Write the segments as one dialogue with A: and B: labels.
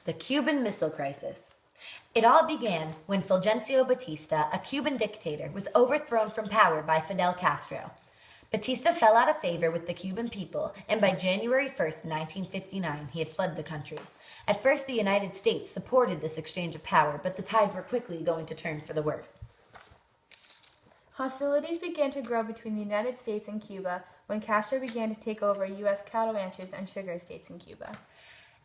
A: The Cuban Missile Crisis. It all began when Fulgencio Batista, a Cuban dictator, was overthrown from power by Fidel Castro. Batista fell out of favor with the Cuban people, and by January 1st, 1959, he had fled the country. At first, the United States supported this exchange of power, but the tides were quickly going to turn for the worse.
B: Hostilities began to grow between the United States and Cuba when Castro began to take over U.S. cattle ranchers and sugar estates in Cuba.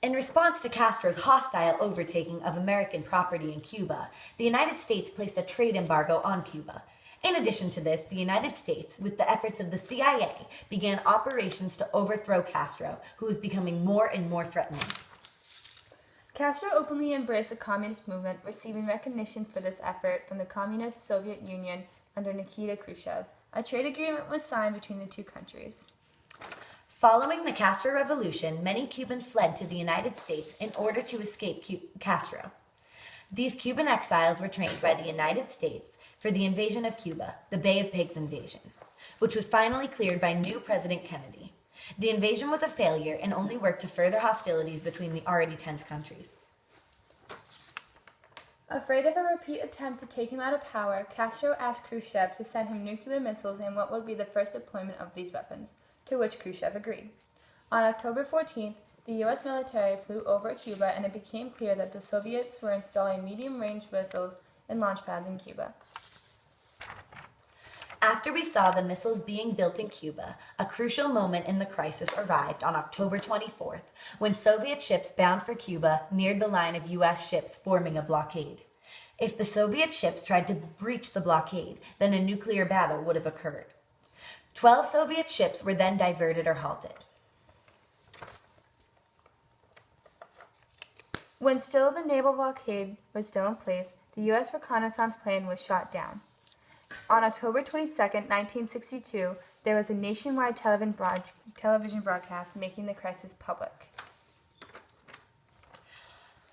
A: In response to Castro's hostile overtaking of American property in Cuba, the United States placed a trade embargo on Cuba. In addition to this, the United States, with the efforts of the CIA, began operations to overthrow Castro, who was becoming more and more threatening.
B: Castro openly embraced the communist movement, receiving recognition for this effort from the Communist Soviet Union under Nikita Khrushchev. A trade agreement was signed between the two countries.
A: Following the Castro Revolution, many Cubans fled to the United States in order to escape Castro. These Cuban exiles were trained by the United States for the invasion of Cuba, the Bay of Pigs invasion, which was finally cleared by new President Kennedy. The invasion was a failure and only worked to further hostilities between the already tense countries.
B: Afraid of a repeat attempt to take him out of power, Castro asked Khrushchev to send him nuclear missiles and what would be the first deployment of these weapons, to which Khrushchev agreed. On October 14th, the U.S. military flew over Cuba, and it became clear that the Soviets were installing medium-range missiles in launch pads in Cuba.
A: After we saw the missiles being built in Cuba, a crucial moment in the crisis arrived on October 24th, when Soviet ships bound for Cuba neared the line of U.S. ships forming a blockade. If the Soviet ships tried to breach the blockade, then a nuclear battle would have occurred. 12 Soviet ships were then diverted or halted.
B: When still the naval blockade was still in place, the U.S. reconnaissance plane was shot down. On October 22, 1962, there was a nationwide television broadcast making the crisis public.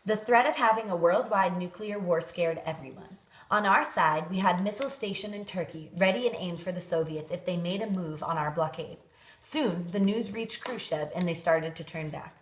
A: The threat of having a worldwide nuclear war scared everyone. On our side, we had missiles stationed in Turkey, ready and aimed for the Soviets if they made a move on our blockade. Soon, the news reached Khrushchev and they started to turn back.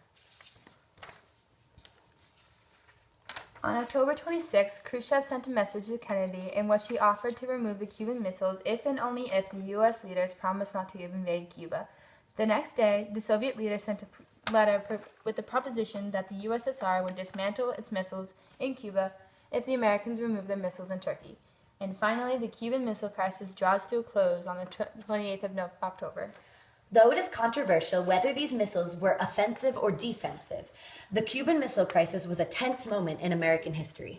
B: On October 26, Khrushchev sent a message to Kennedy in which he offered to remove the Cuban missiles if and only if the U.S. leaders promised not to invade Cuba. The next day, the Soviet leader sent a letter with the proposition that the USSR would dismantle its missiles in Cuba if the Americans removed their missiles in Turkey. And finally, the Cuban Missile Crisis draws to a close on the 28th of October.
A: Though it is controversial whether these missiles were offensive or defensive, the Cuban Missile Crisis was a tense moment in American history.